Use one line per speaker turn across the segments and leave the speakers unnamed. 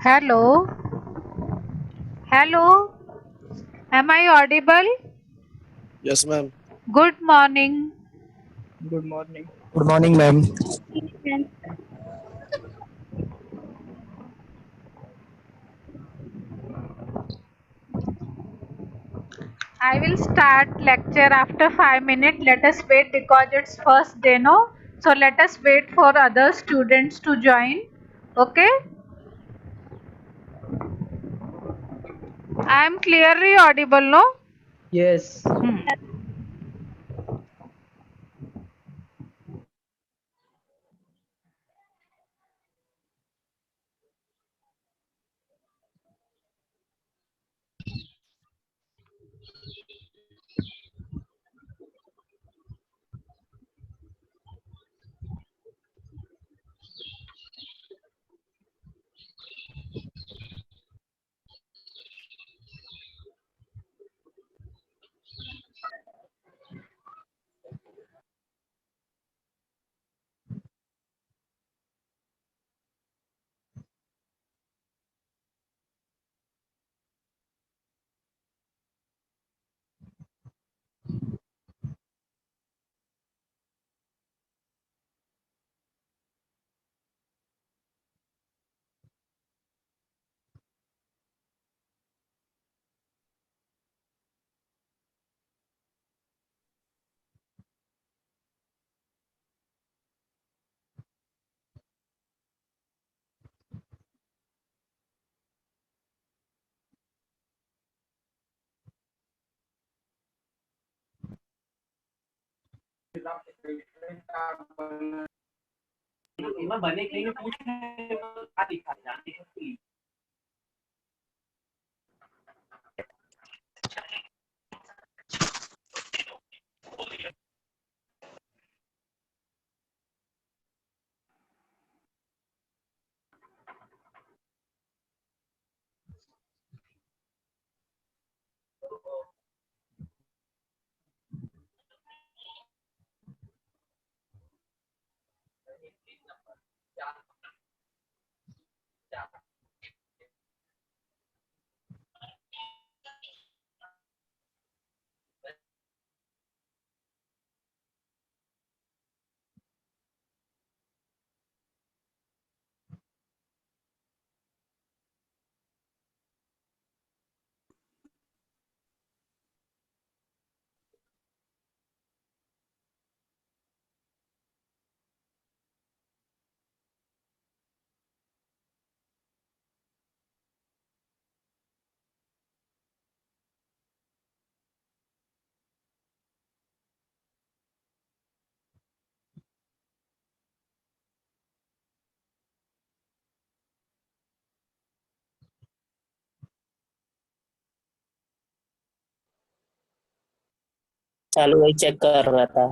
Hello, hello, am I audible?
Yes, ma'am.
Good morning.
Good morning.
Good morning, ma'am.
I will start lecture after 5 minutes. Let us wait because it's first day, no? So let us wait for other students to join. Okay? I am clearly audible, no?
Yes.
चालू वही check कर रहा था।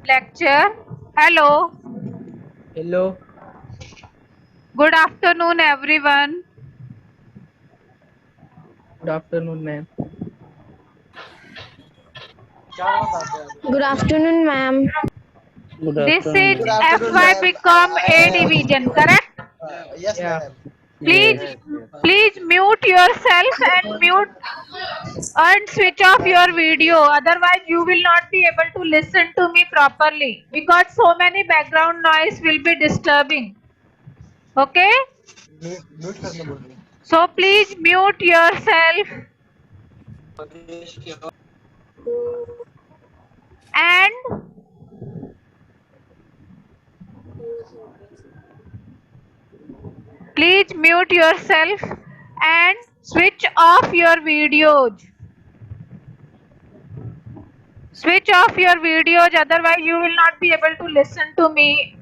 Lecture. Hello.
Hello.
Good afternoon, everyone.
Good afternoon, ma'am.
Good afternoon, ma'am.
Good
This
afternoon,
is
ma'am.
Good afternoon,
FY
ma'am.
become
I
A
have.
division, correct?
Yes,
Yeah.
ma'am.
Please,
Yes.
please mute yourself and mute and switch off your video. Otherwise, you will not be able to listen to me properly because so many background noise will be disturbing. Okay?
Mute करने बोल रही
So please mute yourself and please mute yourself and switch off your videos. Switch off your videos, otherwise you will not be able to listen to me.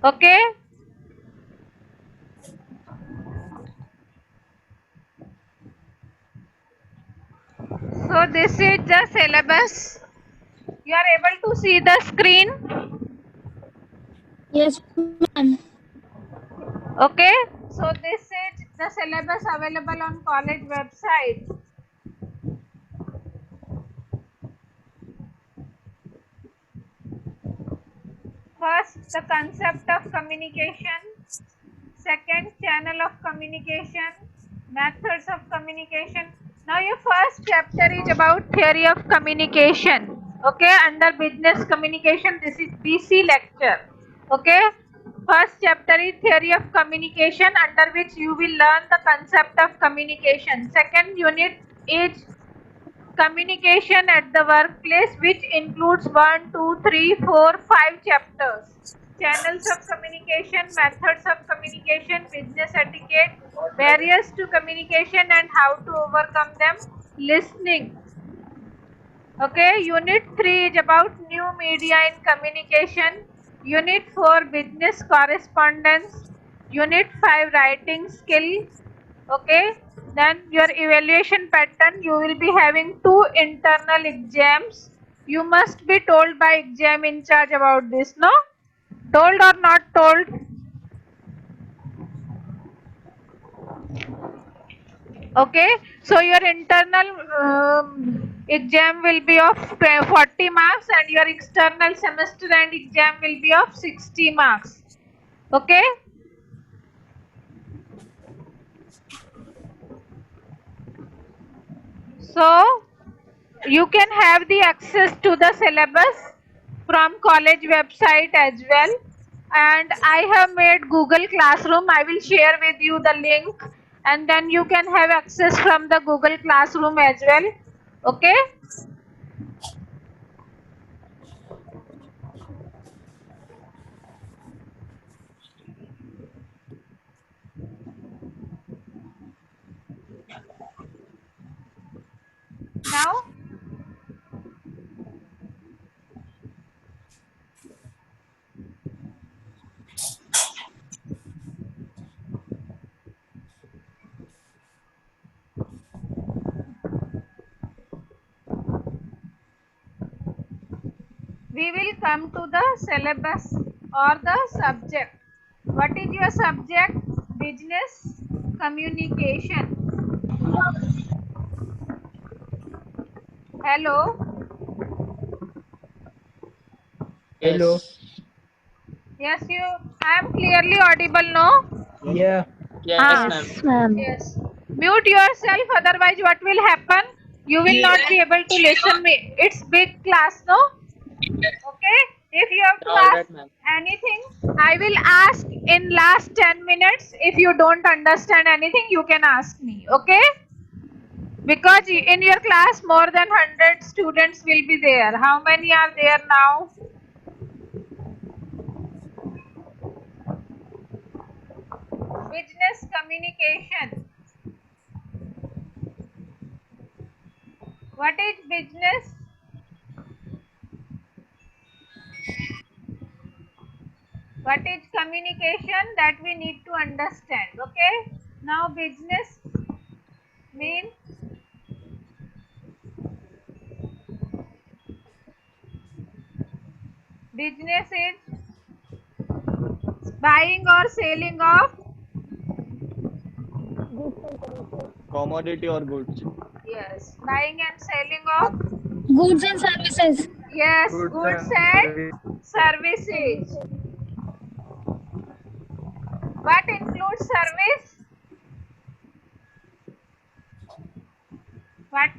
Okay? So this is the syllabus. You are able to see the screen.
Yes, ma'am.
Okay? So this is the syllabus available on college website. First, the concept of communication. Second, channel of communication, methods of communication. Now your first chapter is about theory of communication. Okay, under business communication, this is BC lecture. Okay, first chapter is theory of communication, under which you will learn the concept of communication. Second unit is communication at the workplace, which includes 1, 2, 3, 4, 5 chapters. Channels of communication, methods of communication, business etiquette, barriers to communication and how to overcome them, listening. Okay, unit 3 is about new media in communication. Unit 4 business correspondence. Unit 5 writing skill. Okay, then your evaluation pattern, you will be having 2 internal exams. You must be told by exam in charge about this, no? Told or not told? Okay, so your internal exam will be of 40 marks and your external semester and exam will be of 60 marks. Okay, so you can have the access to the syllabus from college website as well, and I have made Google Classroom. I will share with you the link and then you can have access from the Google Classroom as well. Okay, now we will come to the syllabus or the subject. What is your subject? Business communication. Hello.
Hello.
Yes, you. I am clearly audible, no?
Yeah.
Ah,
Yes, ma'am.
yes. Mute yourself, otherwise what will happen? You will not be able to listen me. It's big class, no? Okay. If you have to ask anything, I will ask in last 10 minutes. If you don't understand anything, you can ask me. Okay? Because in your class more than 100 students will be there. How many are there now? Business communication. What is business? What is communication? That we need to understand. Okay. Now business means business is buying or selling of
commodity or goods.
yes, buying and selling of
Goods and services.
yes, goods and services. What includes service? What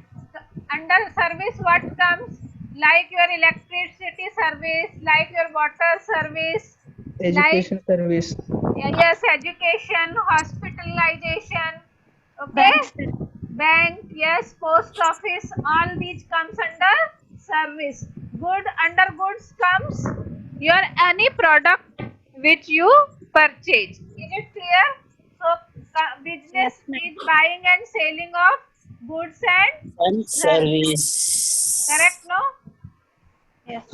under service what comes? Like your electricity service, like your water service, like
Education service.
yes, education, hospitalization, okay, bank, yes, post office, all these comes under service. Good, under goods comes your any product which you purchase. Is it clear? So business is buying and selling of goods and service. Correct, no?
Yes.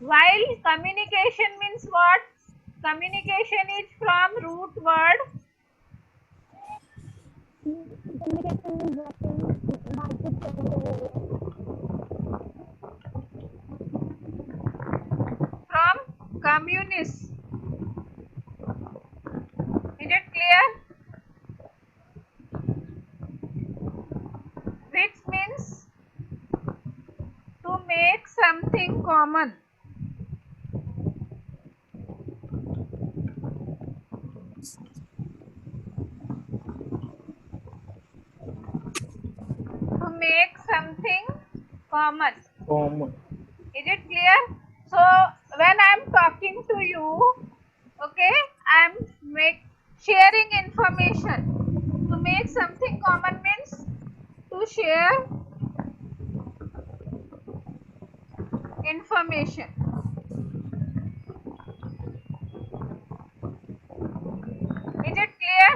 While communication means what? Communication is from root word from communist. Is it clear? Which means to make something common. To make something common.
Common.
Is it clear? So when I am talking to you, okay, I am sharing information. To make something common means to share information. Is it clear?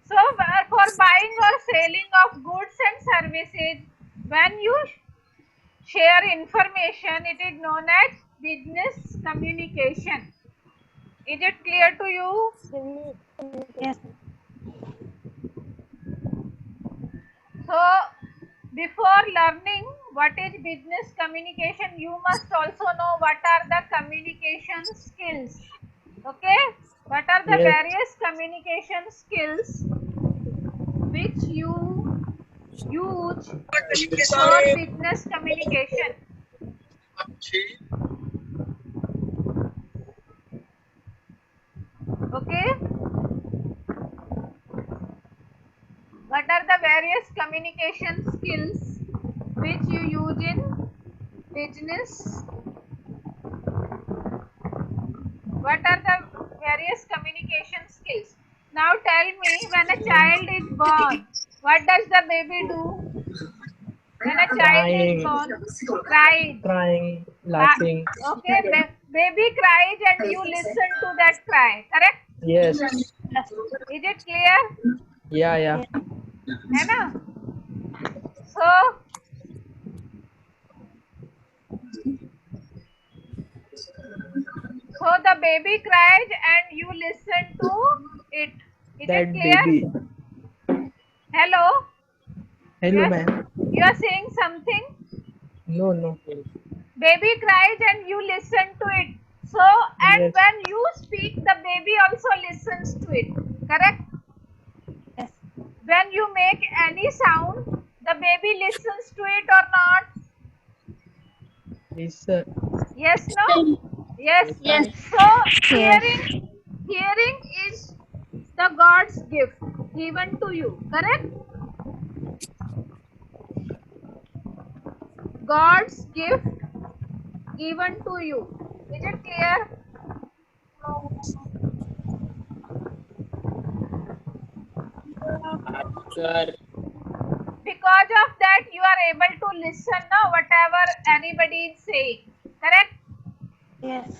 So for buying or selling of goods and services, when you share information, it is known as business communication. Is it clear to you?
Yes.
So before learning what is business communication, you must also know what are the communication skills. Okay? What are the
Yes.
various communication skills which you use for business communication? Okay? What are the various communication skills which you use in business? What are the various communication skills? Now tell me, when a child is born, what does the baby do? When a child is
Crying.
born, cries.
Crying. Laughing.
Okay, baby cries and you listen to that cry, correct?
Yes.
Is it clear?
Yeah, yeah.
है ना? So the baby cries and you listen to it. Is
That
it clear?
baby.
Hello?
Hello,
Yes.
ma'am.
You are saying something?
No, no.
Baby cries and you listen to it. So, and
Yes.
when you speak, the baby also listens to it. Correct?
Yes.
When you make any sound, the baby listens to it or not?
Listen.
Yes, no? Yes.
Yes.
So, hearing is the God's gift given to you. Correct? God's gift given to you. Is it clear? Because of that, you are able to listen now whatever anybody is saying. Correct?
Yes.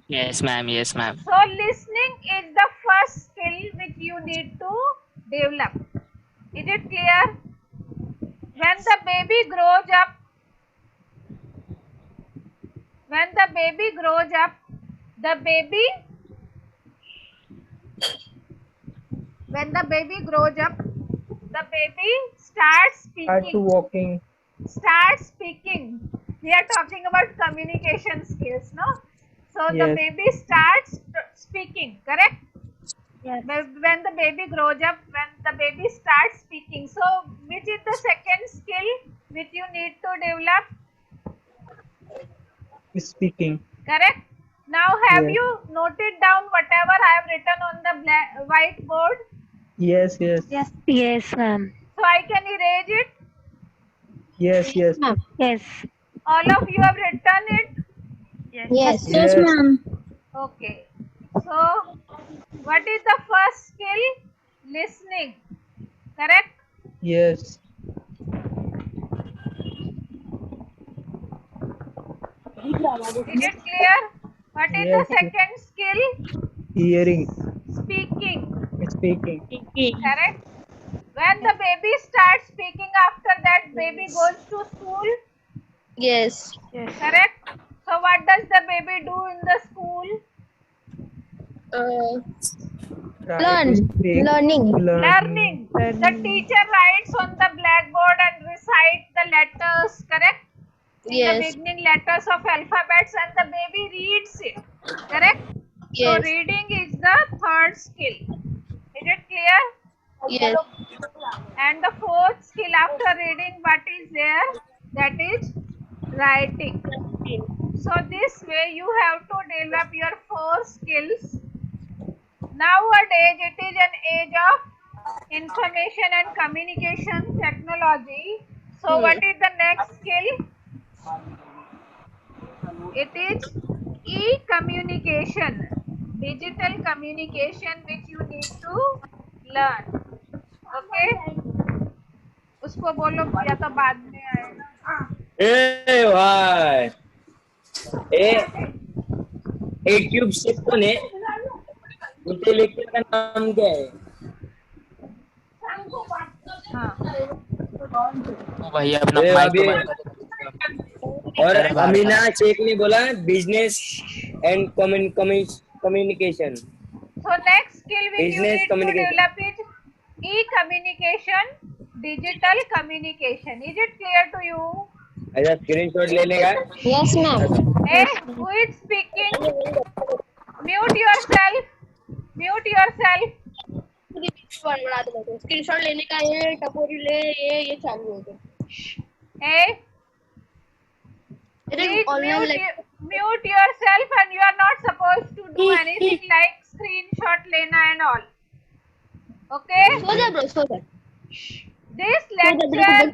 Yes, ma'am. Yes, ma'am.
So listening is the first skill which you need to develop. Is it clear? When the baby grows up, the baby starts
Start to
speaking.
walking.
We are talking about communication skills, no? So the
Yes.
baby starts speaking, correct?
Yes.
When the baby grows up, when the baby starts speaking. So which is the second skill which you need to develop?
Speaking.
Correct? Now have
Yes.
you noted down whatever I have written on the whiteboard?
Yes, yes.
Yes.
Yes, ma'am.
So I can erase it.
Yes, yes.
Yes.
All of you have written it.
Yes.
Yes,
Yes.
ma'am.
Okay. So what is the first skill? Listening. Correct?
Yes.
Is it clear? What is the
Yes.
second skill?
Hearing.
Speaking.
Speaking.
Correct? When the baby starts speaking, after that baby goes to school.
Yes.
Yes.
Correct? So what does the baby do in the school?
Try
Learn.
to speak.
Learning.
Learning. The teacher writes on the blackboard and recites the letters, correct? In the
Yes.
beginning letters of alphabets, and the baby reads it. Correct? So
Yes.
reading is the third skill. Is it clear?
Yes.
And the fourth skill after reading, what is there? That is writing. So this way you have to develop your 4 skills. Nowadays it is an age of information and communication technology. So what is the next skill? It is e-communication, digital communication, which you need to learn. Okay? उसको बोलो या तो बाद में आएगा.
ए भाई ए एक cube ship कौन है उनके लेक्चर का नाम क्या है
भाई अपना
ए,
माइक
अभी
तो बंद कर
और अमीना शेख ने बोला business and communication
So next skill which you
Business
need to
communication.
develop is e-communication, digital communication. Is it clear to you?
ऐसा स्क्रीनशॉट ले लेगा
Yes, ma'am.
Hey, who is speaking? Mute yourself. Mute yourself.
Screenshot लेने का ये टपोरी ले ये चालू हो गया.
Hey, please mute yourself, and you are not supposed to do anything like screenshot lena and all. Okay?
सो जा ब्रो सो जा.
This lecture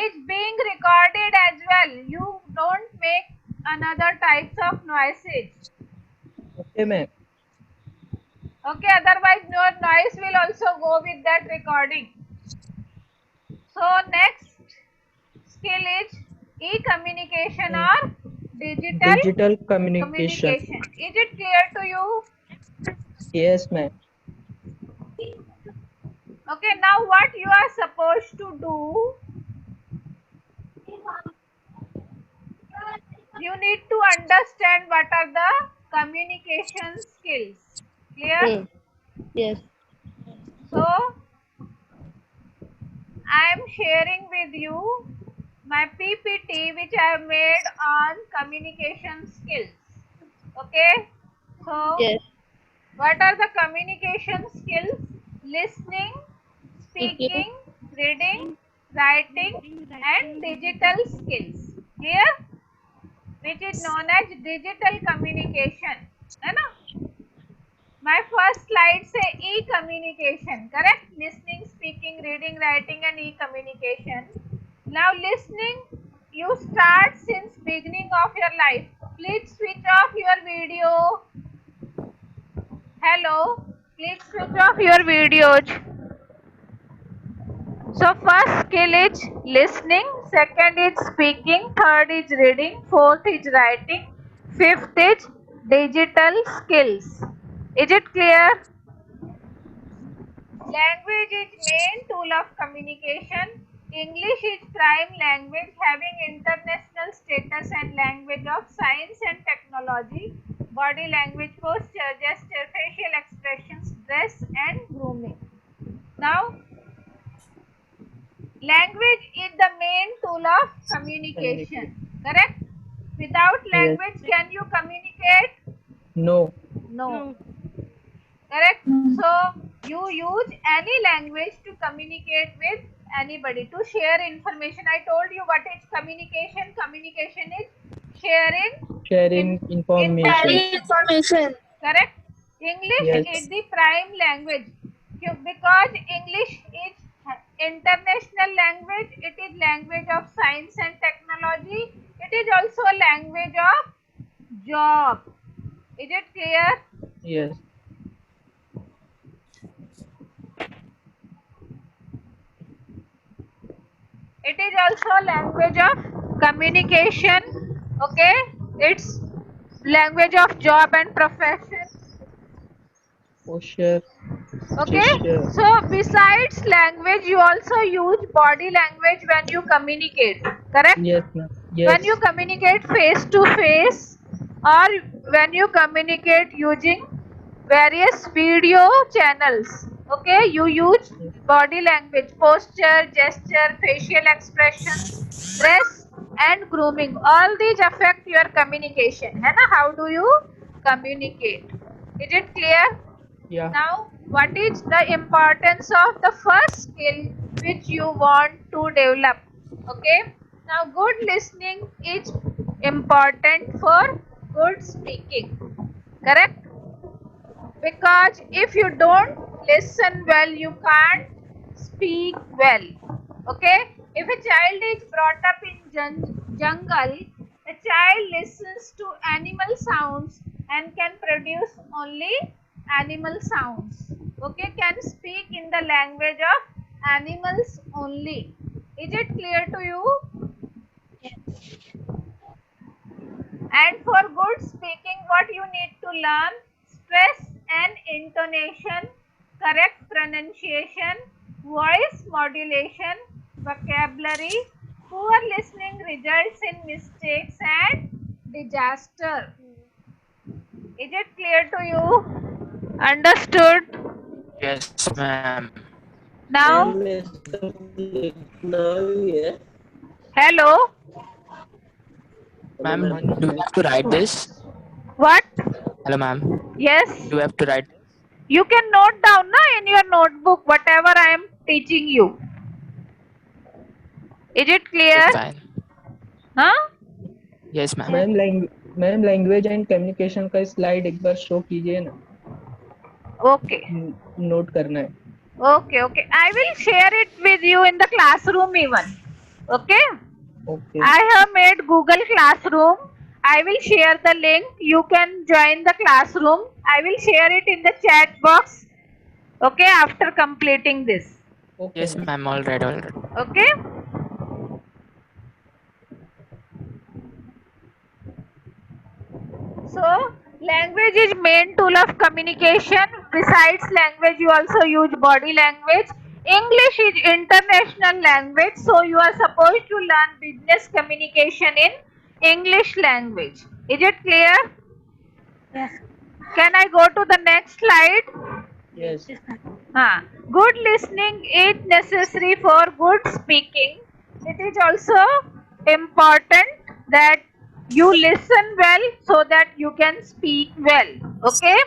is being recorded as well. You don't make another types of noises.
Okay, ma'am.
Okay, otherwise your noise will also go with that recording. So next skill is e-communication or
Digital communication.
Is it clear to you?
Yes, ma'am.
Okay, now what you are supposed to do? You need to understand what are the communication skills. Clear?
Yes.
So, I am sharing with you my PPT which I have made on communication skills. Okay? So,
Yes.
what are the communication skills? Listening, speaking, reading, writing, and digital skills. Clear? Which is known as digital communication. है ना? My first slide say e-communication, correct? Listening, speaking, reading, writing, and e-communication. Now listening, you start since beginning of your life. Please switch off your video. Hello, please switch off your videos. So first skill is listening, second is speaking, third is reading, fourth is writing, fifth is digital skills. Is it clear? Language is main tool of communication. English is prime language having international status and language of science and technology. Body language, posture, gesture, facial expressions, dress and grooming. Now, language is the main tool of communication. Correct? Without language, can you communicate?
No.
No. Correct? So, you use any language to communicate with anybody, to share information. I told you what is communication. Communication is
Sharing information.
information.
Correct? English
Yes.
is the prime language. Because English is international language, it is language of science and technology. It is also a language of job. Is it clear?
Yes.
It is also language of communication. Okay, it's language of job and profession.
Posture.
Okay,
Gesture.
so besides language, you also use body language when you communicate. Correct?
Yes, ma'am. Yes.
When you communicate face to face, or when you communicate using various video channels. Okay, you use body language, posture, gesture, facial expression, dress and grooming. All these affect your communication. है ना? How do you communicate? Is it clear?
Yeah.
Now, what is the importance of the first skill which you want to develop? Okay. Now, good listening is important for good speaking. Correct? Because if you don't listen well, you can't speak well. Okay? If a child is brought up in jungle, a child listens to animal sounds and can produce only animal sounds. Okay? Can speak in the language of animals only. Is it clear to you? And for good speaking, what you need to learn? Stress and intonation, correct pronunciation, voice modulation, vocabulary. Poor listening results in mistakes and disaster. Is it clear to you? Understood?
Yes, ma'am.
Now, hello?
Ma'am, do you have to write this?
What?
Hello, ma'am.
Yes?
Do you have to write?
You can note down in your notebook whatever I am teaching you. Is it clear?
It's fine.
Huh?
Yes, ma'am.
Ma'am language and communication का slide एक बार show कीजिए ना.
Okay.
Note करना है.
Okay, okay. I will share it with you in the classroom even. Okay?
Okay.
I have made Google Classroom. I will share the link. You can join the classroom. I will share it in the chat box. Okay, after completing this.
Okay.
Yes, ma'am. All right, all right.
Okay? So, language is main tool of communication. Besides language, you also use body language. English is international language, so you are supposed to learn business communication in English language. Is it clear?
Yes.
Can I go to the next slide?
Yes.
Good listening is necessary for good speaking. It is also important that you listen well so that you can speak well. Okay?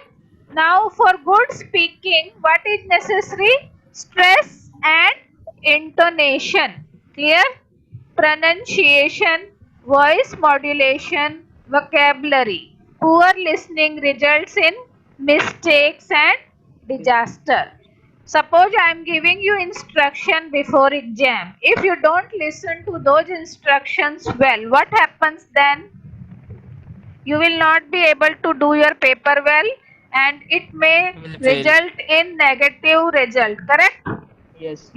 Now, for good speaking, what is necessary? Stress and intonation. Clear? Pronunciation, voice modulation, vocabulary. Poor listening results in mistakes and disaster. Suppose I am giving you instruction before exam. If you don't listen to those instructions well, what happens then? You will not be able to do your paper well and it may
You will fail.
result in negative result. Correct?
Yes.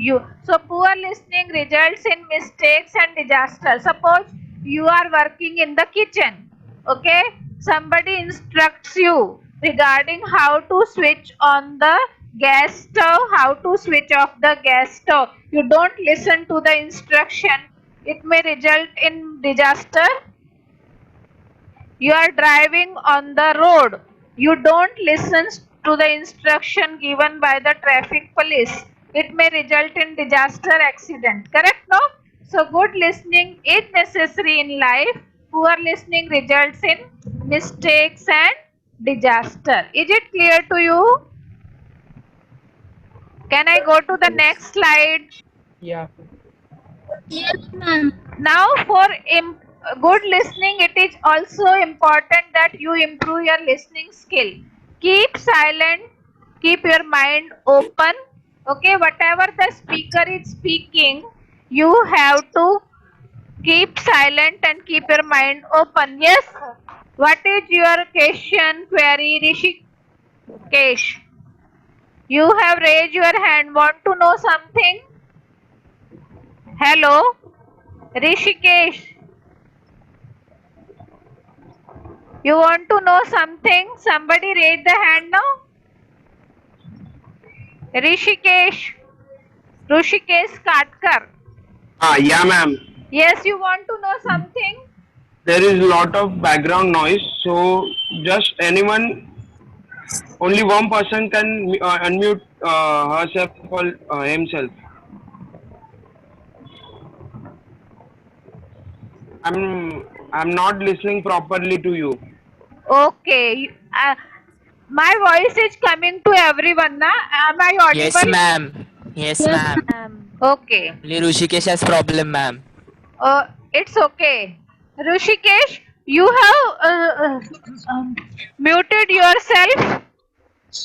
So poor listening results in mistakes and disaster. Suppose you are working in the kitchen. Okay? Somebody instructs you regarding how to switch on the gas stove, how to switch off the gas stove. You don't listen to the instruction. It may result in disaster. You are driving on the road. You don't listen to the instruction given by the traffic police. It may result in disaster accident. Correct, no? So good listening is necessary in life. Poor listening results in mistakes and disaster. Is it clear to you? Can I go to the next slide?
Yeah.
Yes, ma'am.
Now for good listening, it is also important that you improve your listening skill. Keep silent, keep your mind open. Okay, whatever the speaker is speaking, you have to keep silent and keep your mind open. Yes, what is your question, query, Rishikesh? You have raised your hand. Want to know something? Hello, Rishikesh. You want to know something? Somebody raise the hand now. Rishikesh. Rishikesh Katkar.
Yeah, ma'am.
Yes, you want to know something?
There is a lot of background noise, so just anyone, only one person can unmute herself or himself. I'm not listening properly to you.
Okay. My voice is coming to everyone, na? Am I audible?
Yes, ma'am. Yes, ma'am.
Okay.
Only Rushikesh has problem, ma'am.
It's okay. Rishikesh, you have muted yourself.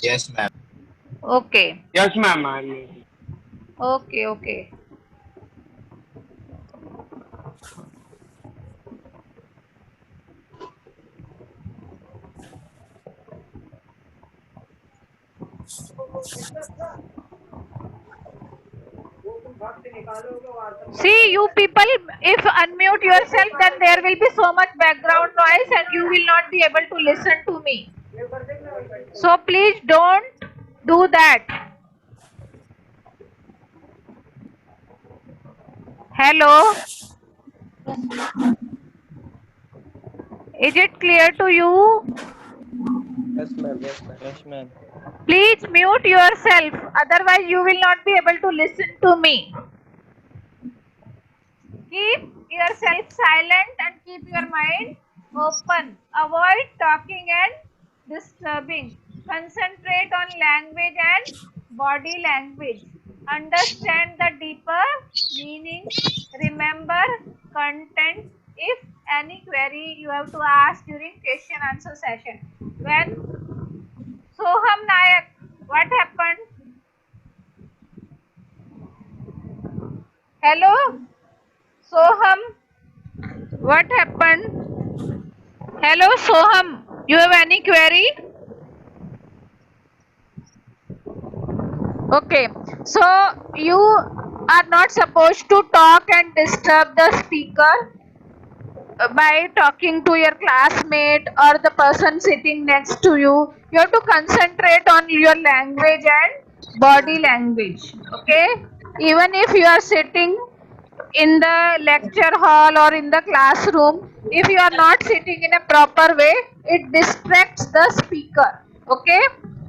Yes, ma'am.
Okay.
Yes, ma'am.
Okay. See, you people, if unmute yourself, then there will be so much background noise and you will not be able to listen to me. So please don't do that. Hello? Is it clear to you?
Yes, ma'am. Yes, ma'am.
Please mute yourself, otherwise you will not be able to listen to me. Keep yourself silent and keep your mind open. Avoid talking and disturbing. Concentrate on language and body language. Understand the deeper meaning. Remember content. If any query you have to ask during question answer session. When Soham Nayak, what happened? Hello? Soham, what happened? Hello Soham, you have any query? Okay, so you are not supposed to talk and disturb the speaker by talking to your classmate or the person sitting next to you. You have to concentrate on your language and body language. Okay, even if you are sitting in the lecture hall or in the classroom, if you are not sitting in a proper way, it distracts the speaker. Okay,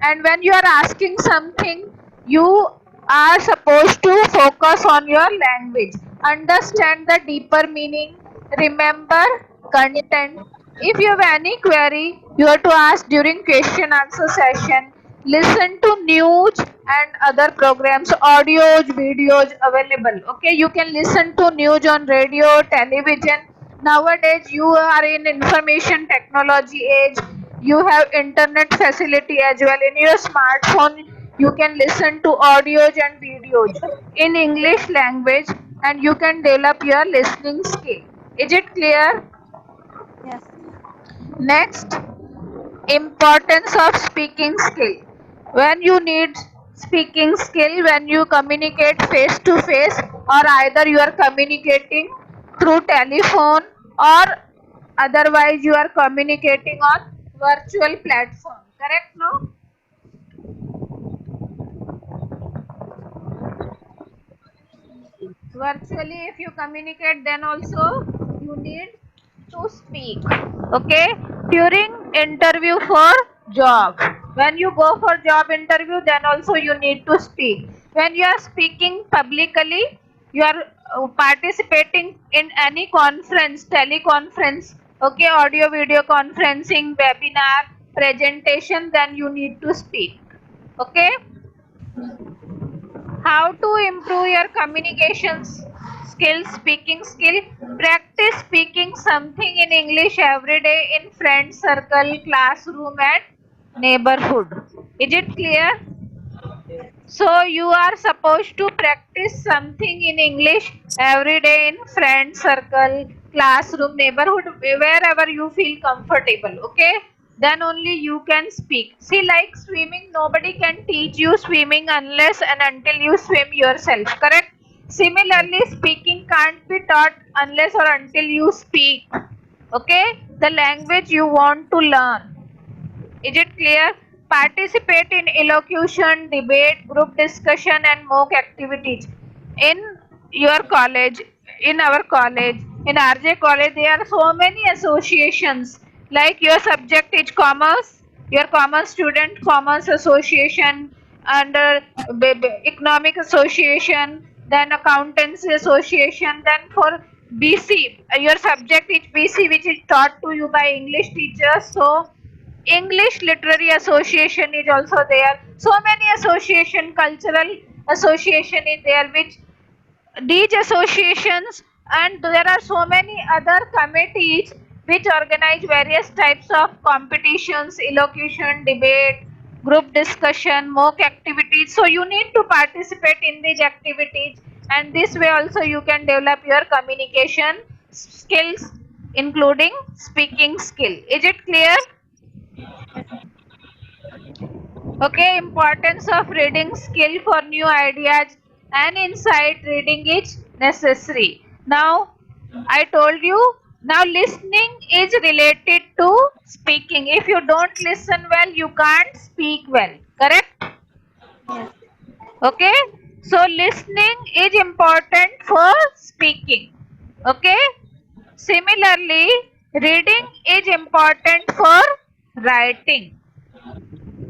and when you are asking something, you are supposed to focus on your language, understand the deeper meaning, remember content. If you have any query, you have to ask during question answer session. Listen to news and other programs, audios, videos available. Okay, you can listen to news on radio, television. Nowadays you are in information technology age. You have internet facility as well. In your smartphone you can listen to audios and videos in English language, and you can develop your listening skill. Is it clear?
Yes.
Next, importance of speaking skill. When you need speaking skill, when you communicate face to face, or either you are communicating through telephone or otherwise you are communicating on virtual platform. Correct, no? virtually if you communicate, then also you need to speak. Okay, during interview for job, when you go for job interview, then also you need to speak. When you are speaking publicly, you are participating in any conference, teleconference, okay, audio video conferencing, webinar, presentation, then you need to speak. Okay, how to improve your communications skill, speaking skill? Practice speaking something in English every day in friend circle, classroom and neighborhood. Is it clear? So you are supposed to practice something in English every day in friend circle, classroom, neighborhood, wherever you feel comfortable. Okay, then only you can speak. See, like swimming, nobody can teach you swimming unless and until you swim yourself, correct? Similarly, speaking can't be taught unless or until you speak, okay, the language you want to learn. Is it clear? Participate in elocution, debate, group discussion and mock activities. In your college, in our college, in RJ college, there are so many associations. Like your subject is commerce, your commerce student commerce association, under economic association, then accountancy association, then for BC, your subject is BC, which is taught to you by English teachers. So English Literary Association is also there. So many association, cultural association is there, which these associations, and there are so many other committees which organize various types of competitions, elocution, debate, group discussion, mock activities. So you need to participate in these activities, and this way also you can develop your communication skills, including speaking skill. Is it clear? Okay, importance of reading skill for new ideas and insight. Reading is necessary. Now, I told you, now listening is related to speaking. If you don't listen well, you can't speak well. Correct? Okay, so listening is important for speaking. Okay, similarly, reading is important for writing.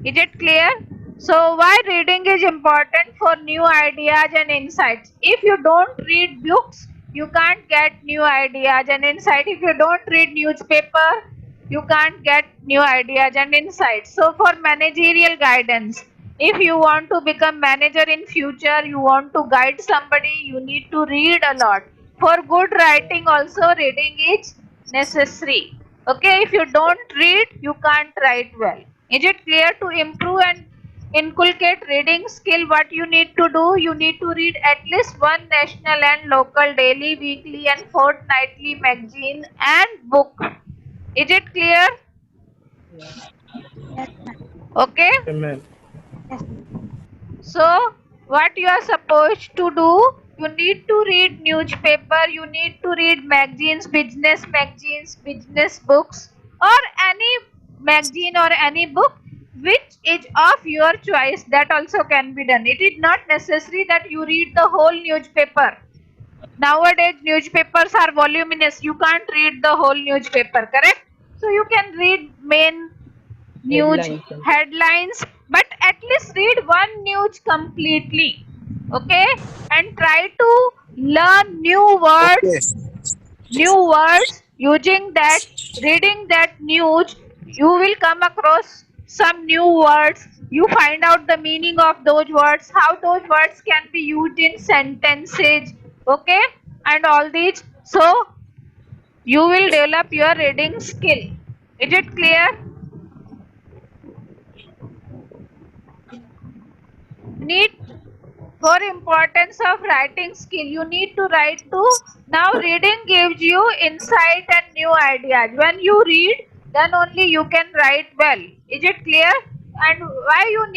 Is it clear? So why reading is important? For new ideas and insights. If you don't read books, you can't get new ideas and insights. If you don't read newspaper, you can't get new ideas and insights. So for managerial guidance, if you want to become manager in future, you want to guide somebody, you need to read a lot. For good writing also, reading is necessary. Okay, if you don't read, you can't write well. Is it clear? To improve and inculcate reading skill, what you need to do? You need to read at least one national and local daily, weekly and fortnightly magazine and book. Is it clear? Okay.
Amen.
So what you are supposed to do? You need to read newspaper, you need to read magazines, business books, or any magazine or any book which is of your choice. That also can be done. It is not necessary that you read the whole newspaper. Nowadays newspapers are voluminous, you can't read the whole newspaper, correct? So you can read main news headlines, but at least read one news completely. Okay, and try to learn new words, using that. Reading that news, you will come across some new words, you find out the meaning of those words, how those words can be used in sentences, okay, and all these. So you will develop your reading skill. Is it clear? Need for importance of writing skill, you need to write to. Now reading gives you insight and new ideas. When you read, then only you can write well. Is it clear? And why you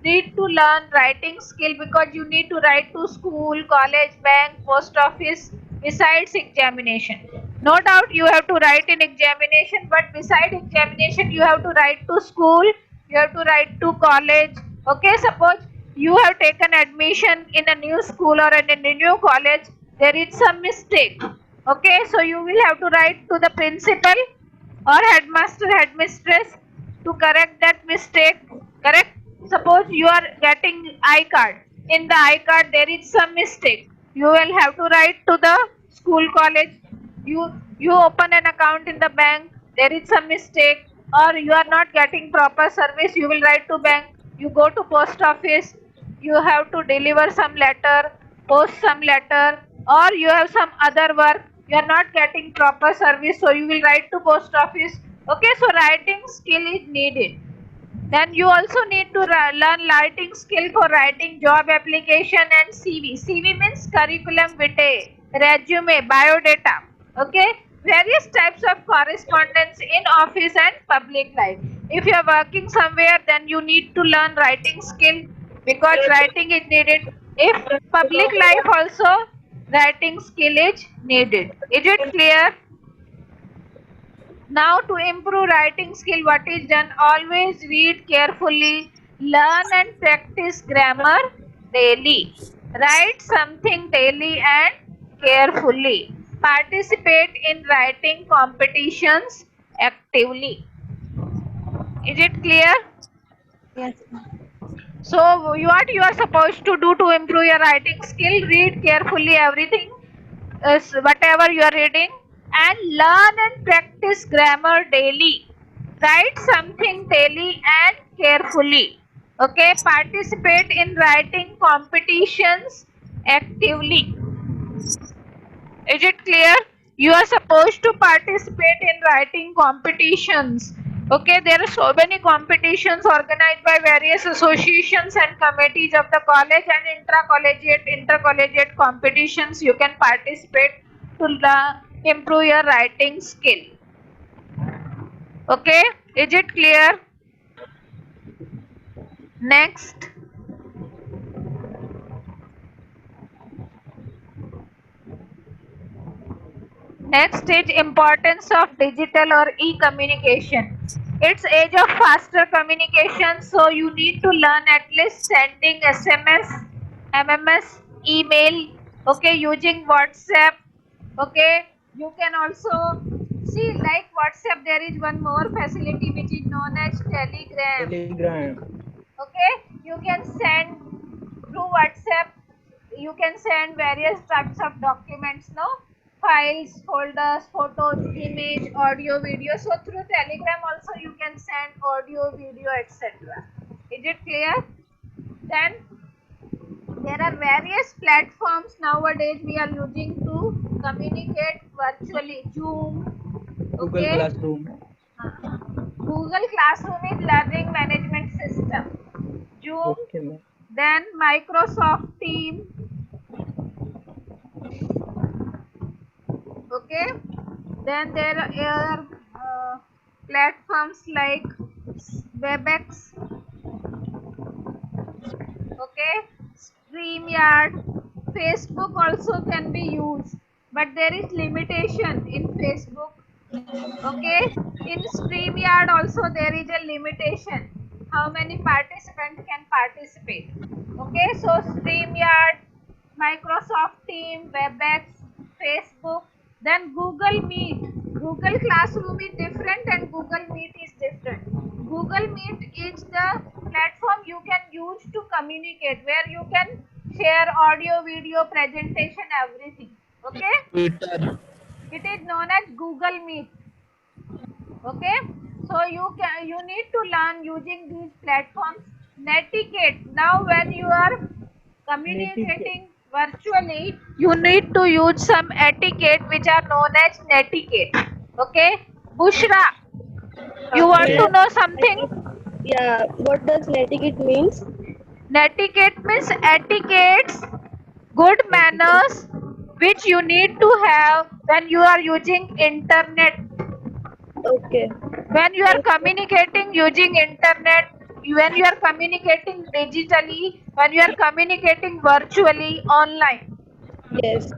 need to learn writing skill? Because you need to write to school, college, bank, post office, besides examination. No doubt you have to write in examination, but beside examination you have to write to school, you have to write to college. Okay, suppose you have taken admission in a new school or in a new college, there is some mistake. Okay, so you will have to write to the principal or headmaster, headmistress to correct that mistake. Correct? Suppose you are getting I card. In the I card there is some mistake. You will have to write to the school, college. You open an account in the bank. There is some mistake, or you are not getting proper service. You will write to bank. You go to post office. You have to deliver some letter, post some letter, or you have some other work. You are not getting proper service, so you will write to post office. Okay, so writing skill is needed. Then you also need to learn writing skill for writing job application and CV. CV means curriculum vitae, resume, biodata. Okay, various types of correspondence in office and public life. If you are working somewhere, then you need to learn writing skill because writing is needed. If public life also, writing skill is needed. Is it clear? Now to improve writing skill, what is done? Always read carefully, learn and practice grammar daily. Write something daily and carefully. Participate in writing competitions actively. Is it clear?
Yes.
So what you are supposed to do to improve your writing skill? Read carefully everything, whatever you are reading, and learn and practice grammar daily. Write something daily and carefully. Okay, participate in writing competitions actively. Is it clear? You are supposed to participate in writing competitions. Okay, there are so many competitions organized by various associations and committees of the college, and intercollegiate competitions you can participate to improve your writing skill. Okay, is it clear? Next. Next is importance of digital or e-communication. It's age of faster communication, so you need to learn at least sending SMS, MMS, email, okay, using WhatsApp, okay. You can also see, like WhatsApp, there is one more facility which is known as Telegram.
Telegram.
Okay, you can send through WhatsApp, you can send various types of documents, no, files, folders, photos, image, audio, video. So through Telegram also you can send audio, video, etc. Is it clear? Then there are various platforms nowadays we are using to communicate virtually. Zoom,
Google
okay.
Classroom.
Google Classroom is learning management system. Zoom,
Okay, ma'am.
then Microsoft Team, okay. Then there are platforms like WebEx, okay, StreamYard. Facebook also can be used, but there is limitation in Facebook. Okay, in StreamYard also there is a limitation. How many participants can participate? Okay, so StreamYard, Microsoft Team, WebEx, Facebook, then Google Meet. Google Classroom is different and Google Meet is different. Google Meet is the platform you can use to communicate, where you can share audio, video, presentation, everything. Okay,
Twitter.
it is known as Google Meet. Okay, so you need to learn using these platforms. Netiquette. Now when you are communicating virtually, you need to use some etiquette which are known as netiquette. Okay, Bushra, you want to know something?
Yeah, what does netiquette means?
Netiquette means etiquettes, good manners which you need to have when you are using internet.
Okay.
When you are communicating using internet, when you are communicating digitally, when you are communicating virtually online.
Yes.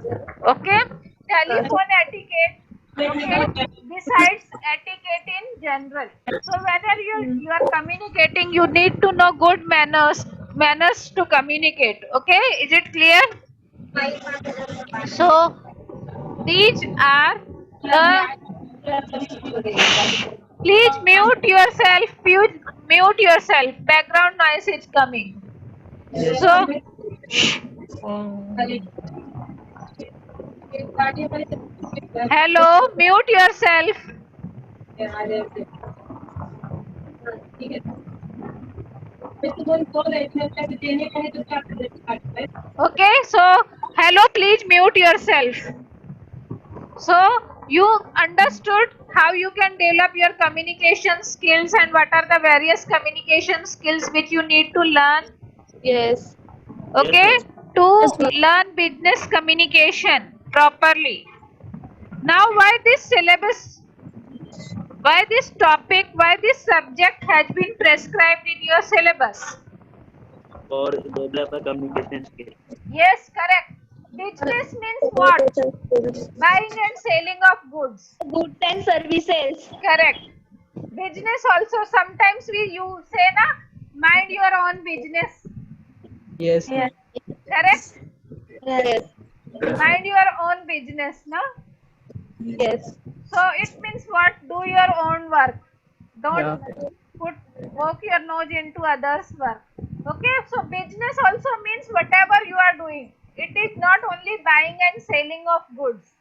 Okay, telephone etiquette. Okay, besides etiquette in general. So whether you are communicating, you need to know good manners to communicate. Okay, is it clear? So these are the. Please mute yourself. Mute yourself. Background noise is coming.
Yes.
So hello, mute yourself. Okay, so hello, please mute yourself. So you understood how you can develop your communication skills and what are the various communication skills which you need to learn.
Yes.
Okay,
Yes,
to learn business communication properly. Now, why this syllabus, why this topic, why this subject has been prescribed in your syllabus?
for develop a communication skill.
Yes, correct. Business means what? Buying and selling of goods.
Goods and services.
Correct. Business also, sometimes you say na, mind your own business.
Yes, ma'am.
Correct?
Yes.
Mind your own business, no?
Yes.
So it means what? Do your own work. Don't poke your nose into others' work. Okay, so business also means whatever you are doing. It is not only buying and selling of goods.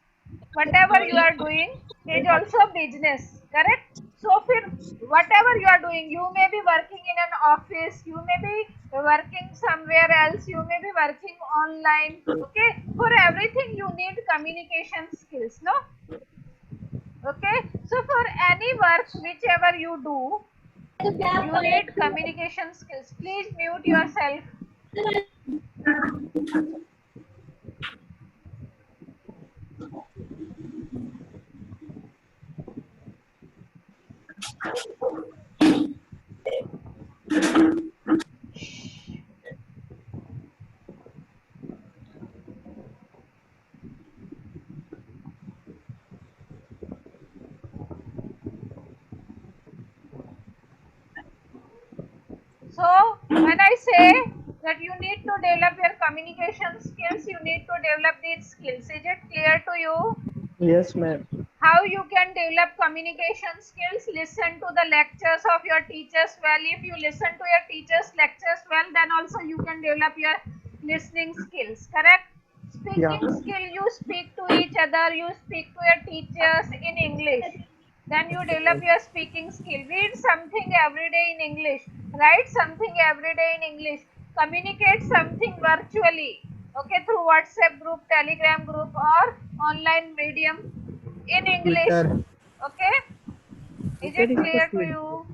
Whatever you are doing is also business. Correct? So whatever you are doing, you may be working in an office, you may be working somewhere else, you may be working online. Okay, for everything you need communication skills, no? Okay, so for any work whichever you do, you need communication skills. Please mute yourself. So when I say that you need to develop your communication skills, you need to develop these skills. Is it clear to you?
Yes, ma'am.
How you can develop communication skills? Listen to the lectures of your teachers well. If you listen to your teachers' lectures well, then also you can develop your listening skills. Correct? Speaking skill, you speak to each other, you speak to your teachers in English. Then you develop your speaking skill. Read something every day in English. Write something every day in English. Communicate something virtually. Okay, through WhatsApp group, Telegram group, or online medium in English. Okay? Is it clear to you?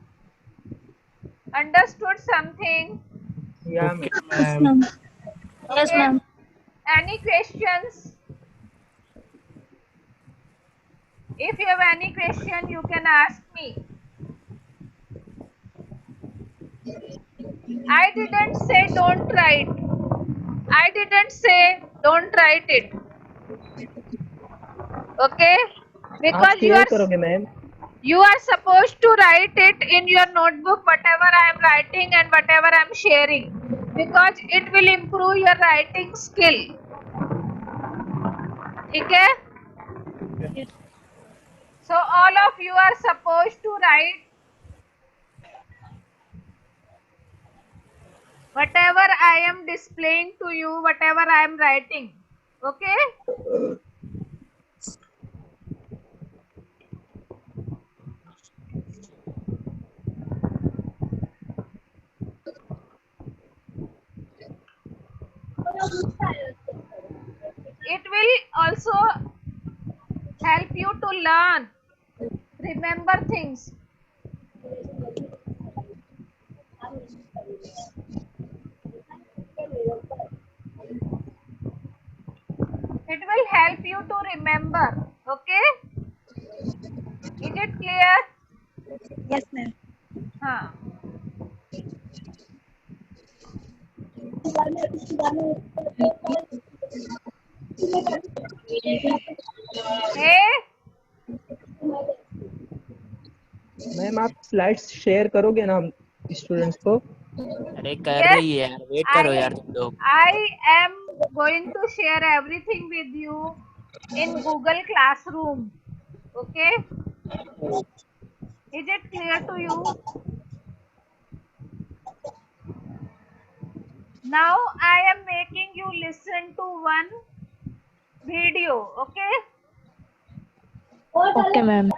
Understood something?
Yeah,
Yes,
ma'am.
ma'am. Yes,
Okay.
ma'am.
Any questions? If you have any question, you can ask me. I didn't say don't write. I didn't say don't write it. Okay?
आप
Because
share करोगे ma'am?
you are supposed to write it in your notebook, whatever I am writing and whatever I am sharing, because it will improve your writing skill. Okay? So all of you are supposed to write whatever I am displaying to you, whatever I am writing. Okay? It will also help you to learn, remember things. It will help you to remember. Okay? Is it clear?
Yes, ma'am.
Huh. Hey?
Ma'am आप slides share करोगे ना students को?
अरे कर रही है यार, wait करो यार तुम लोग.
I am going to share everything with you in Google Classroom. Okay? Is it clear to you? Now I am making you listen to one video. Okay?
Okay, ma'am.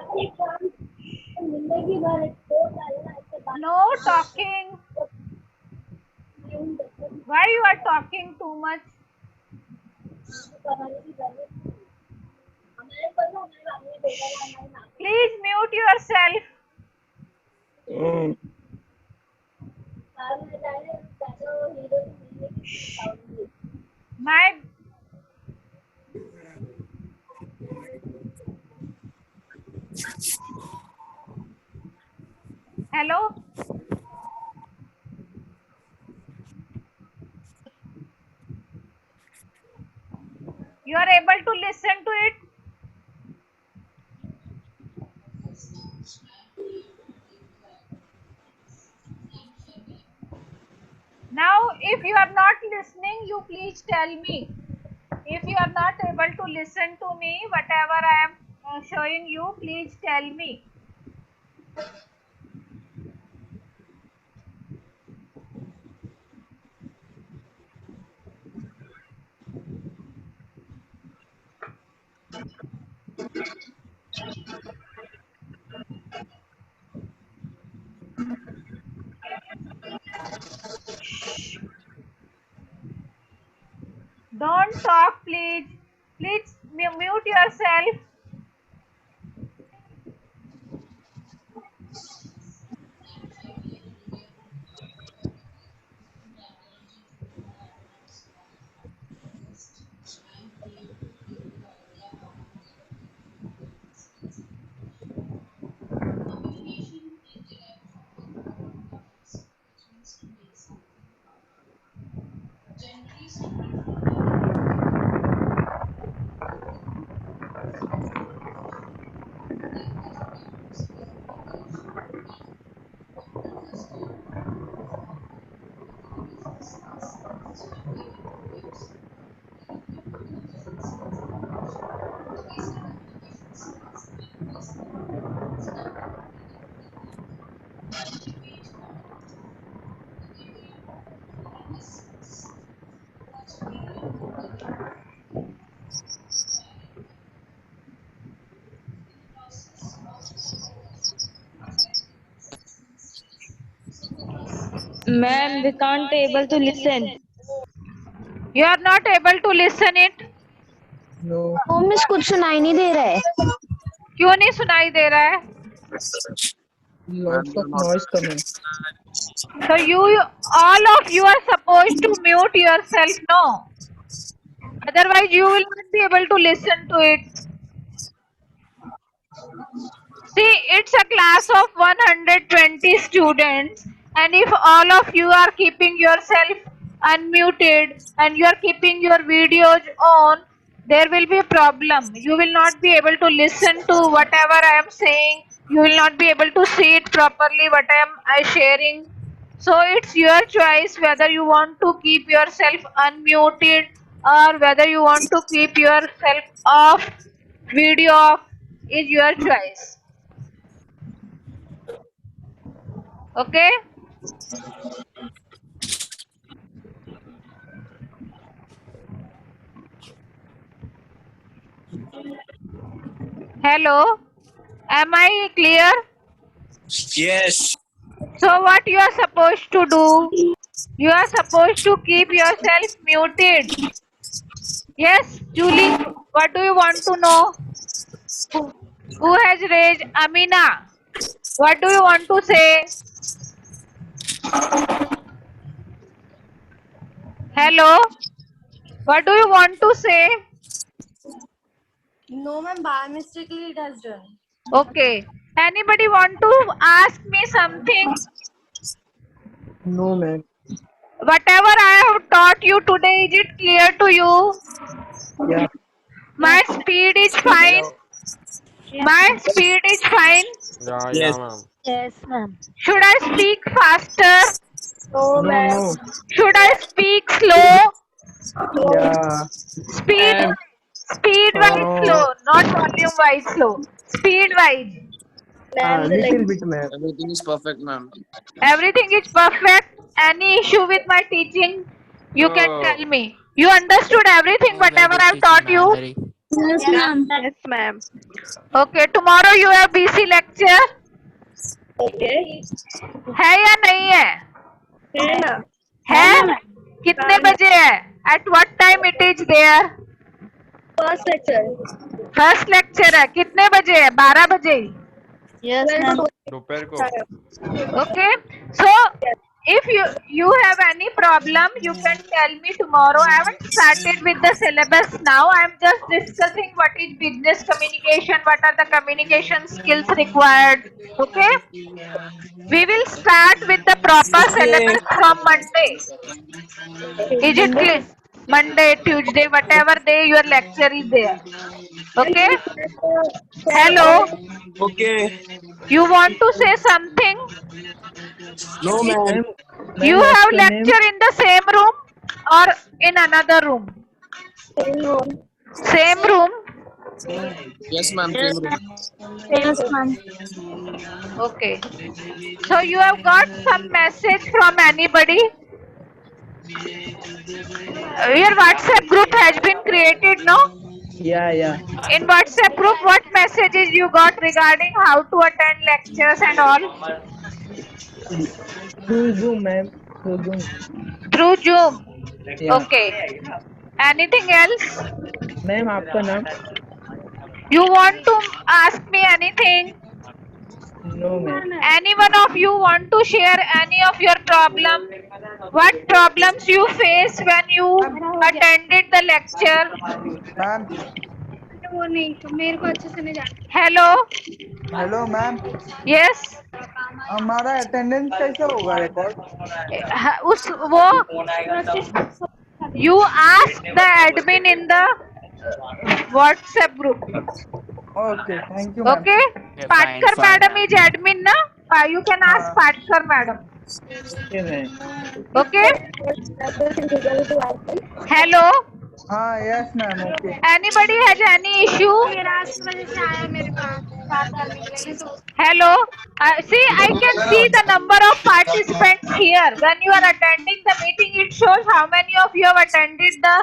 No talking. Why you are talking too much? Please mute yourself. My hello. You are able to listen to it. Now, if you are not listening, you please tell me. If you are not able to listen to me, whatever I am showing you, please tell me. Don't talk, please. Please mute yourself.
Ma'am, we can't able to listen.
You are not able to listen it.
No.
ओ miss कुछ सुनाई नहीं दे रहा है.
क्यों नहीं सुनाई दे रहा है?
Lots of noise coming.
So all of you are supposed to mute yourself, no? Otherwise, you will not be able to listen to it. See, it's a class of 120 students, and if all of you are keeping yourself unmuted and you are keeping your videos on, there will be a problem. You will not be able to listen to whatever I am saying. You will not be able to see it properly what I sharing. So it's your choice whether you want to keep yourself unmuted or whether you want to keep yourself off, video off, is your choice. Okay? Hello? Am I clear?
Yes.
So what you are supposed to do? You are supposed to keep yourself muted. Yes, Julie, what do you want to know? Who has raised? Amina, what do you want to say? Hello? What do you want to say?
No, ma'am. By mistakenly it has done.
Okay. Anybody want to ask me something?
No, ma'am.
Whatever I have taught you today, is it clear to you?
Yeah.
My speed is fine. My speed is fine.
Yes.
Yes, ma'am.
Should I speak faster?
No,
No,
ma'am.
no.
Should I speak slow?
Yeah.
Speed, speed wise slow, not volume wise slow. Speed wise.
Little bit, ma'am.
Everything is perfect, ma'am.
Everything is perfect. Any issue with my teaching? You can tell me. You understood everything,
Very
whatever
good
I've
teaching,
taught
ma'am.
you?
Very.
Yes, ma'am.
Yes, ma'am.
Okay, tomorrow you have BC lecture.
Okay.
है या नहीं है?
है ना?
है? कितने बजे है? At what time it is there?
First lecture.
First lecture है. कितने बजे है? 12 बजे.
Yes, ma'am.
दोपहर को.
Okay. So if you have any problem, you can tell me tomorrow. I haven't started with the syllabus now. I am just discussing what is business communication, what are the communication skills required. Okay. We will start with the proper syllabus from Monday. Is it clear? Monday, Tuesday, whatever day your lecture is there. Okay. Hello.
Okay.
You want to say something?
No, ma'am.
Ma'am,
You
what's
have
your name?
lecture in the same room or in another room? Same room.
Yes, ma'am. Same room.
Yes, ma'am.
Okay. So you have got some message from anybody? Your WhatsApp group has been created, no?
Yeah.
In WhatsApp group, what messages you got regarding how to attend lectures and all?
Through Zoom, ma'am. Through Zoom.
Through Zoom.
Yeah.
Okay. Anything else?
Ma'am, आपका नाम?
You want to ask me anything?
No, ma'am.
Any one of you want to share any of your problem? What problems you face when you attended the lecture?
Ma'am.
वो नहीं तो मेरे को अच्छे से नहीं जानती.
Hello?
Hello ma'am.
Yes?
हमारा अटेंडेंस कैसे होगा रिकॉर्ड?
उस वो you ask the admin in the WhatsApp group.
Okay, thank you ma'am.
Okay? Patkar
fine,
madam
ma'am.
is admin, na? You can ask Patkar madam.
Okay, ma'am.
Okay? Hello?
हाँ, yes ma'am. Okay.
Anybody has any issue?
वजह से आया मेरे पास 7 साल निकलेंगे तो
Hello? See, I can see the number of participants here. When you are attending the meeting, it shows how many of you have attended the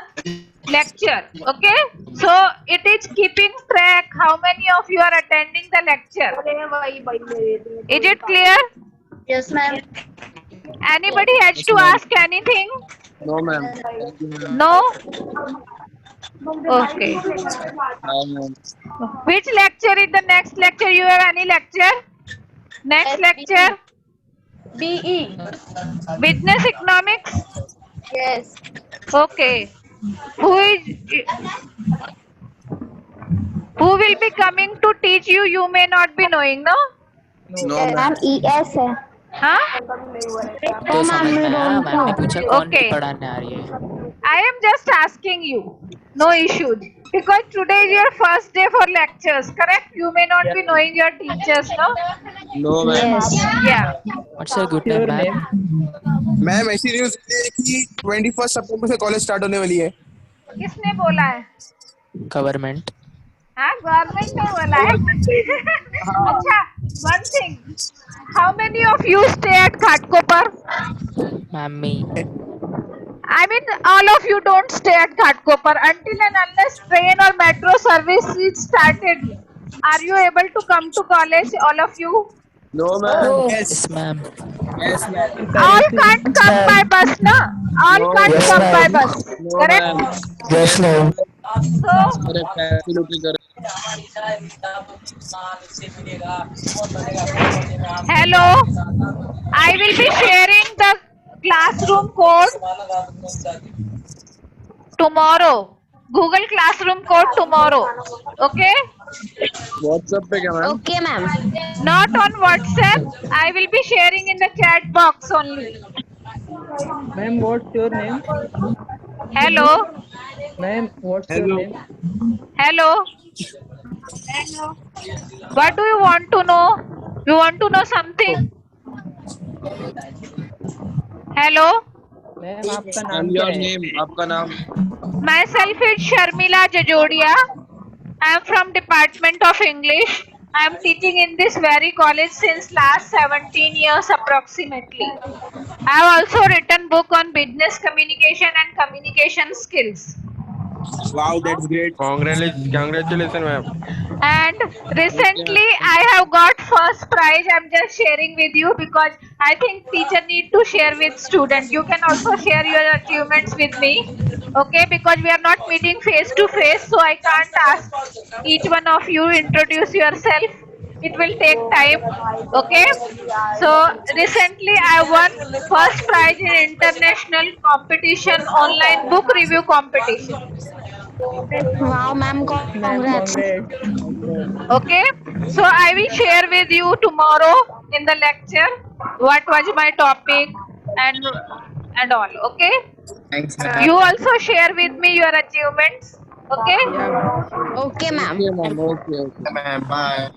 lecture. Okay? So, it is keeping track how many of you are attending the lecture. Is it clear?
Yes, ma'am.
Anybody has to ask anything?
No, ma'am. Thank you, ma'am.
No? Okay.
Bye, ma'am.
Which lecture is the next lecture? You have any lecture? Next lecture?
BE.
Business economics?
Yes.
Okay. Who will be coming to teach you? You may not be knowing, no?
No, ma'am.
ES है.
Huh?
तो समझ में आया ma'am ने पूछा कौन
Okay.
पढ़ाने आ रही है.
I am just asking you. No issues. Because today is your first day for lectures, correct? You may not be knowing your teachers, no?
No, ma'am.
Yeah.
What's your good
Your
name, ma'am?
name?
Ma'am ऐसी news है कि 21 सितंबर से college start होने वाली है.
किसने बोला है?
Government.
हाँ, गवर्नमेंट ने बोला है. अच्छा, one thing. How many of you stay at Ghatkopar?
Ma'am, me.
I mean, all of you don't stay at Ghatkopar until and unless train or metro service is started. Are you able to come to college, all of you?
No, ma'am.
Yes, ma'am.
Yes, ma'am.
All can't come by bus, na? All
No.
can't
Yes,
come by
ma'am.
bus,
No,
correct?
ma'am.
Yes, ma'am.
So,
Correct. Absolutely correct.
hello. I will be sharing the classroom code tomorrow. Google Classroom code tomorrow. Okay?
WhatsApp पे क्या ma'am?
Okay, ma'am.
Not on WhatsApp. I will be sharing in the chat box only.
Ma'am, what's your name?
Hello.
Ma'am, what's your
Hello.
name?
Hello. What do you want to know? You want to know something? Hello.
Ma'am आपका नाम
ma'am
क्या
your
है?
Name, आपका नाम?
Myself is Sharmila Jajodia. I am from Department of English. I am teaching in this very college since last 17 years approximately. I have also written book on business communication and communication skills.
Wow, that's great.
Congratulations, ma'am.
And
Okay,
recently
ma'am.
I have got first prize. I'm just sharing with you because I think teacher need to share with student. You can also share your achievements with me, okay? Because we are not meeting face to face, so I can't ask each one of you introduce yourself. It will take time, okay? So recently I won first prize in international competition online book review competition.
Wow, ma'am,
ma'am
congrats.
Congress.
Okay, so I will share with you tomorrow in the lecture what was my topic and and all. Okay,
Thanks,
you
ma'am.
also share with me your achievements. Okay,
या ma'am.
Okay, ma'am.
Okay, ma'am. Okay.
Ma'am, bye.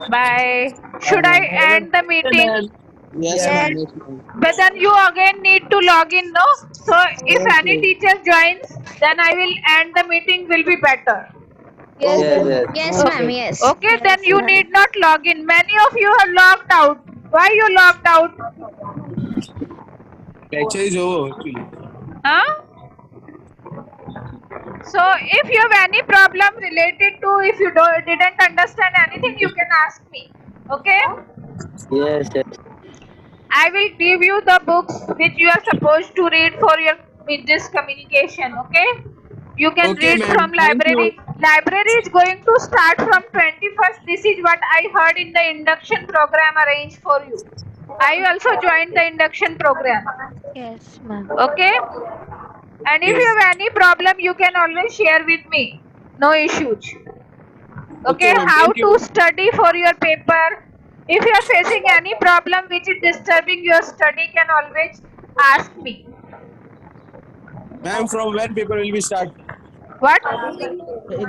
bye. Should I end the meeting?
Yes,
या
ma'am.
Ma'am.
Yes, ma'am.
But then you again need to log in, no? So if any
Okay.
teacher joins, then I will end the meeting. Will be better.
Yes,
Yes,
ma'am.
yes.
Yes, ma'am. Yes.
Okay, then you need not log in. Many of you are logged out. Why you logged out?
Lecture is over, actually.
Huh? So if you have any problem related to if you didn't understand anything, you can ask me. Okay?
Yes, yes.
I will give you the books which you are supposed to read for your business communication. Okay? You can
Okay,
read
ma'am.
from
Thank you.
library. Library is going to start from 21st. This is what I heard in the induction program arranged for you. I also joined the induction program.
Yes, ma'am.
Okay? And if you
Yes.
have any problem, you can always share with me. No issues. Okay,
Okay, ma'am.
how
Thank
to
you.
study for your paper. If you are facing any problem which is disturbing your study, can always ask me.
Ma'am, from when paper will be start?
What?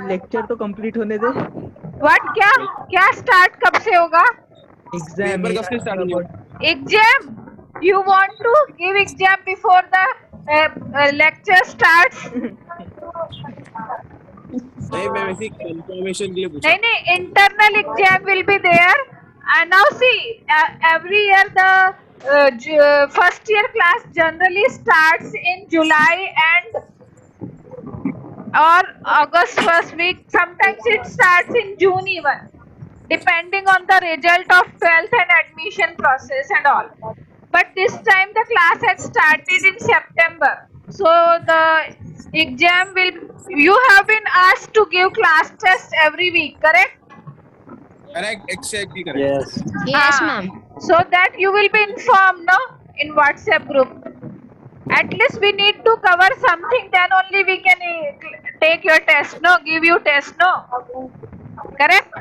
Lecture तो complete होने दे.
What? क्या क्या start कब से होगा?
Exam
paper
में
कब से स्टार्ट होंगे?
Exam? You want to give exam before the lecture starts?
नहीं मैम ऐसी कंफर्मेशन के लिए पूछा.
नहीं नहीं, internal exam will be there. And now see, every year the first year class generally starts in July and or August first week. Sometimes it starts in June even, depending on the result of 12th and admission process and all. But this time the class had started in September. So the exam will, you have been asked to give class test every week, correct?
Correct, exactly correct.
Yes.
Yes,
Ah,
ma'am.
so that you will be informed, no, in WhatsApp group. At least we need to cover something, then only we can take your test, no, give you test, no, correct?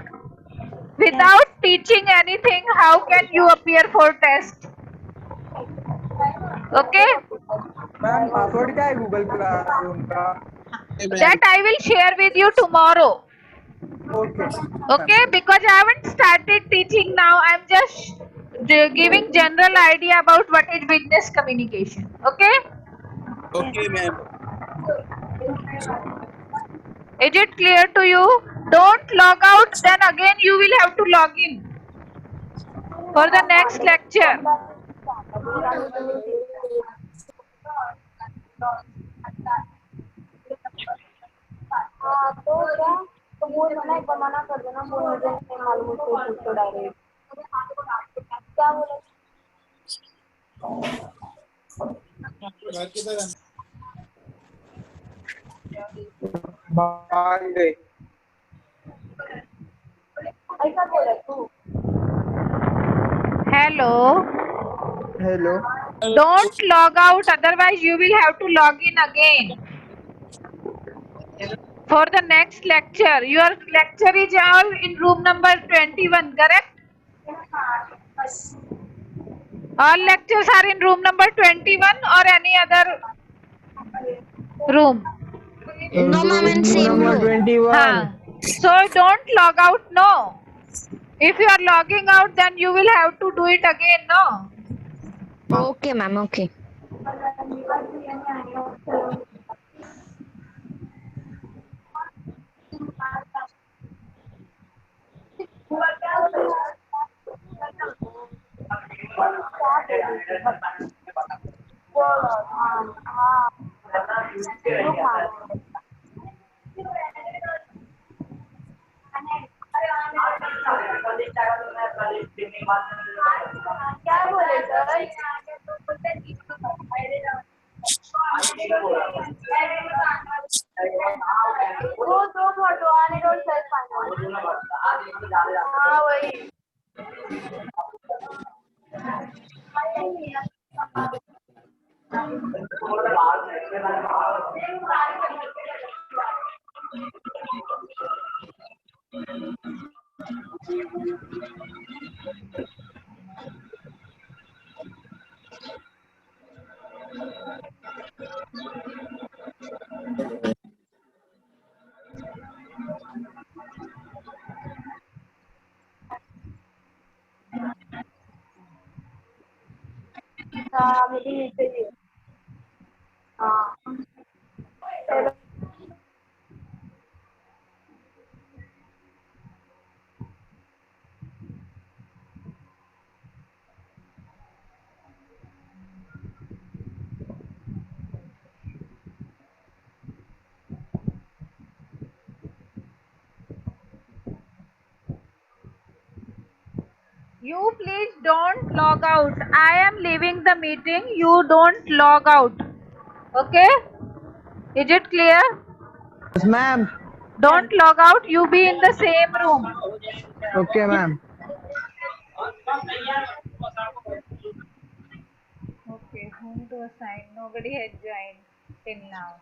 Without teaching anything, how can you appear for test? Okay,
ma'am password क्या है Google classroom का?
Okay, ma'am.
that I will share with you tomorrow.
Okay.
Okay, because I haven't started teaching now. I'm just giving general idea about what is business communication. Okay,
Okay, ma'am.
is it clear to you? Don't log out, then again you will have to log in for the next lecture.
हाँ तो क्या, तो वो मना एक बार मना कर देना, वो मुझे नहीं मालूम उसको पूछ लो डायरेक्ट. क्या बोले?
बाय.
ऐसा बोले तू?
Hello.
Hello.
Don't log out, otherwise you will have to log in again for the next lecture. Your lecture is all in room number 21, correct? All lectures are in room number 21 or any other room?
No, ma'am, in same
number
room.
21.
हाँ. So don't log out, no. If you are logging out, then you will have to do it again, no.
Okay, ma'am. Okay.
क्या बोले sir? वो दो photo आने road self हाँ वही हाँ मुझे नीचे ही है हाँ चलो
You please don't log out. I am leaving the meeting. You don't log out. Okay? Is it clear?
Yes, ma'am.
Don't log out. You be in the same room.
Okay, ma'am.
Okay, whom to assign? Nobody has joined till now.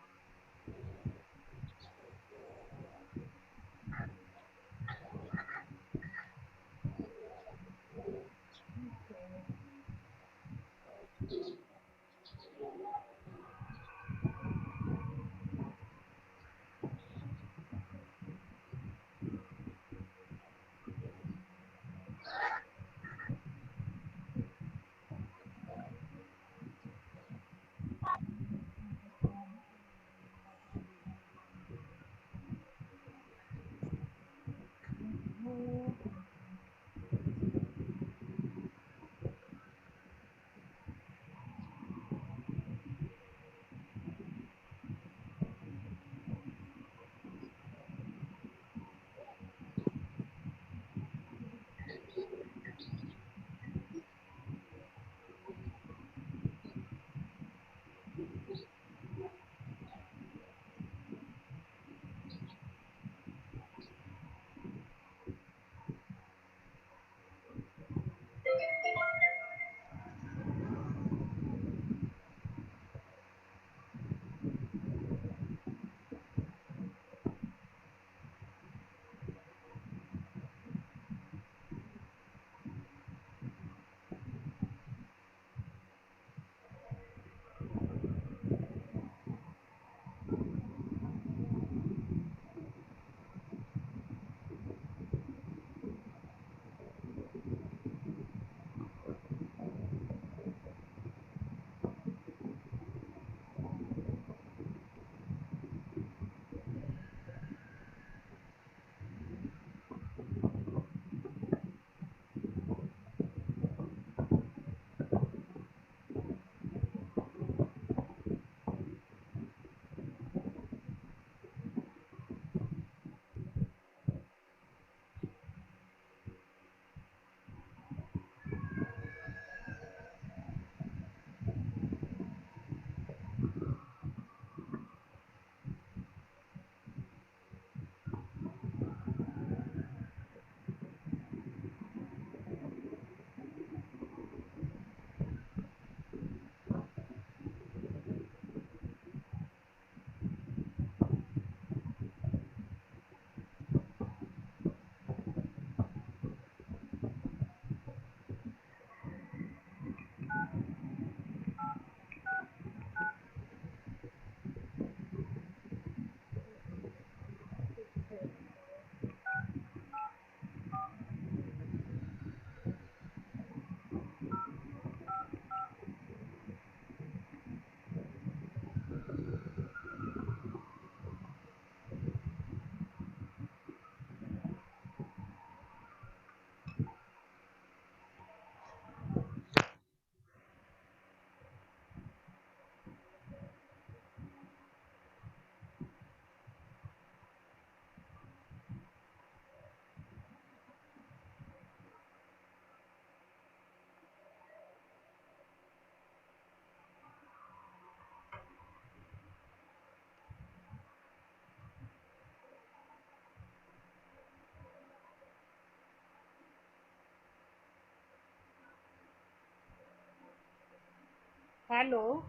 Hello.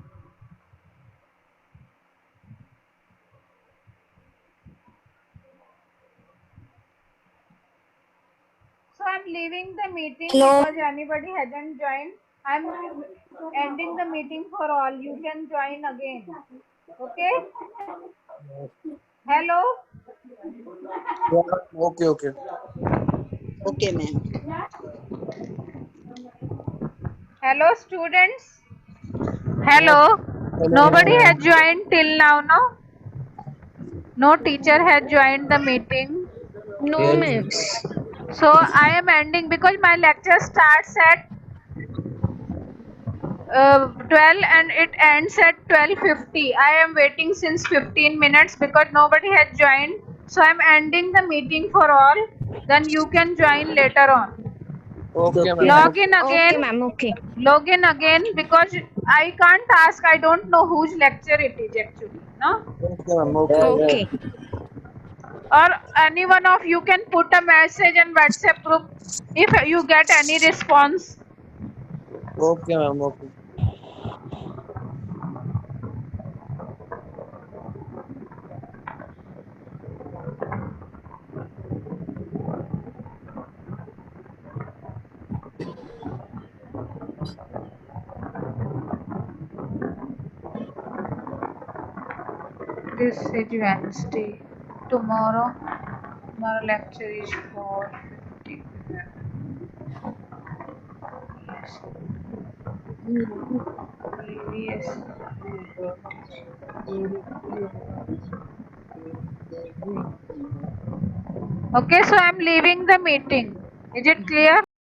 So I'm leaving the meeting because anybody hasn't joined. I'm ending the meeting for all. You can join again. Okay? Hello?
Okay, okay.
Okay, ma'am.
Hello, students? Hello? Nobody has joined till now, no? No teacher has joined the meeting.
No, ma'am.
So I am ending because my lecture starts at 12 and it ends at 12:50. I am waiting since 15 minutes because nobody has joined. So I'm ending the meeting for all. Then you can join later on.
Okay, ma'am.
Log in
Okay,
again.
ma'am. Okay.
Log in again because I can't ask. I don't know whose lecture it is actually. No?
Okay, ma'am. Okay.
Yes, yes.
Okay.
Or any one of you can put a message in WhatsApp group if you get any response.
Okay, ma'am. Okay.
This is Wednesday. Tomorrow lecture is 4:50. Previous. Okay, so I'm leaving the meeting. Is it clear?